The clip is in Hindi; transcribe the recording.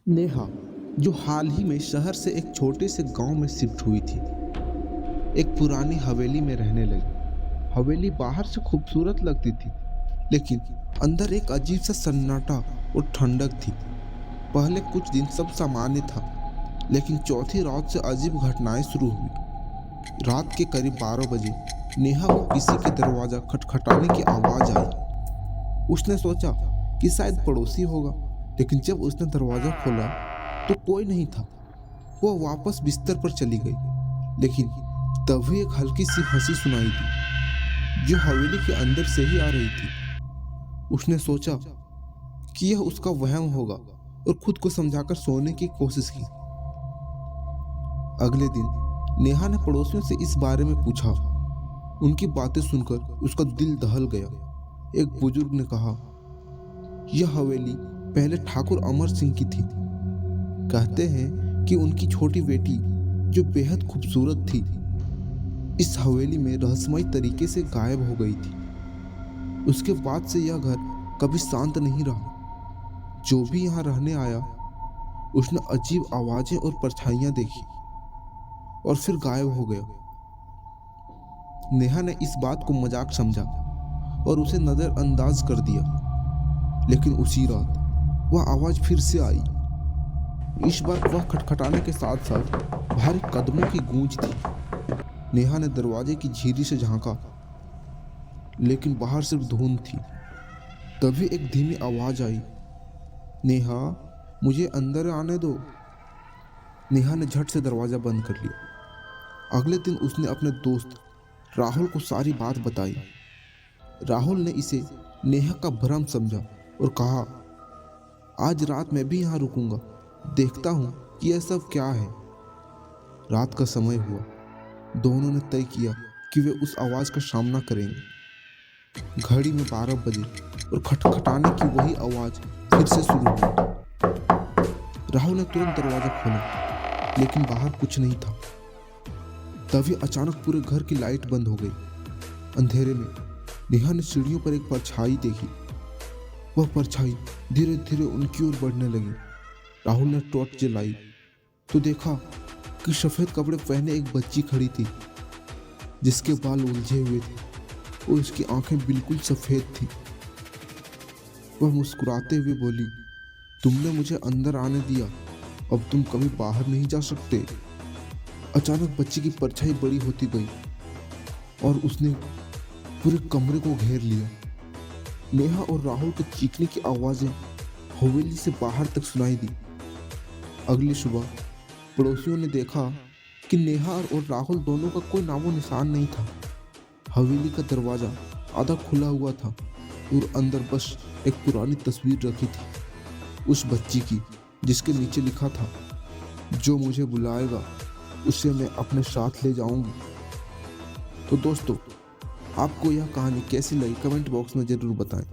नेहा, जो हाल ही में शहर से एक छोटे से गांव में शिफ्ट हुई थी, एक पुरानी हवेली में रहने लगी। हवेली बाहर से खूबसूरत लगती थी, लेकिन अंदर एक अजीब सा सन्नाटा और ठंडक थी। पहले कुछ दिन सब सामान्य था, लेकिन चौथी रात से अजीब घटनाएं शुरू हुई। रात के करीब 12 बजे नेहा को किसी के दरवाजा खटखटाने की आवाज आई। उसने सोचा कि शायद पड़ोसी होगा, लेकिन जब उसने दरवाजा खोला तो कोई नहीं था। वो वापस बिस्तर पर चली गई, लेकिन तभी एक हल्की सी हंसी सुनाई दी, जो हवेली के अंदर से ही आ रही थी। उसने सोचा कि यह उसका वहम होगा और खुद को समझाकर सोने की कोशिश की। अगले दिन नेहा ने पड़ोसियों से इस बारे में पूछा। उनकी बातें सुनकर उसका दिल दहल गया। एक बुजुर्ग ने कहा, यह हवेली पहले ठाकुर अमर सिंह की थी। कहते हैं कि उनकी छोटी बेटी, जो बेहद खूबसूरत थी, इस हवेली में रहस्यमय तरीके से गायब हो गई थी। उसके बाद से यह घर कभी शांत नहीं रहा। जो भी यहाँ रहने आया, उसने अजीब आवाजें और परछाइयां देखी और फिर गायब हो गया। नेहा ने इस बात को मजाक समझा और उसे नजरअंदाज कर दिया, लेकिन उसी रात वह आवाज फिर से आई। इस बार वह खटखटाने के साथ साथ भारी कदमों की गूंज थी। नेहा ने दरवाजे की झिरी से झांका, लेकिन बाहर सिर्फ धुंध थी। तभी एक धीमी आवाज आई, नेहा, मुझे अंदर आने दो। नेहा ने झट से दरवाजा बंद कर लिया। अगले दिन उसने अपने दोस्त राहुल को सारी बात बताई। राहुल ने इसे नेहा का भ्रम समझा और कहा, आज रात मैं भी यहाँ रुकूंगा, देखता हूँ कि यह सब क्या है। रात का समय हुआ। दोनों ने तय किया कि वे उस आवाज का सामना करेंगे। घड़ी में 12 बजे और खटखटाने की वही आवाज फिर से शुरू हुई। राहुल ने तुरंत दरवाजा खोला, लेकिन बाहर कुछ नहीं था। तभी अचानक पूरे घर की लाइट बंद हो गई। अंधेरे में नेहा ने सीढ़ियों पर एक परछाई देखी। वह परछाई धीरे धीरे उनकी ओर बढ़ने लगी। राहुल ने टॉर्च जलाई तो देखा कि सफेद कपड़े पहने एक बच्ची खड़ी थी, जिसके बाल उलझे हुए थे और उसकी आंखें बिल्कुल सफेद थी। वह मुस्कुराते हुए बोली, तुमने मुझे अंदर आने दिया, अब तुम कभी बाहर नहीं जा सकते। अचानक बच्ची की परछाई बड़ी होती गई और उसने पूरे कमरे को घेर लिया। नेहा और राहुल के चीखने की आवाजें हवेली से बाहर तक सुनाई दी। अगली सुबह पड़ोसियों ने देखा कि नेहा और राहुल दोनों का कोई नामो निशान नहीं था। हवेली का दरवाजा आधा खुला हुआ था और अंदर बस एक पुरानी तस्वीर रखी थी, उस बच्ची की, जिसके नीचे लिखा था, जो मुझे बुलाएगा उसे मैं अपने साथ ले जाऊंगी। तो दोस्तों, आपको यह कहानी कैसी लगी कमेंट बॉक्स में जरूर बताएं।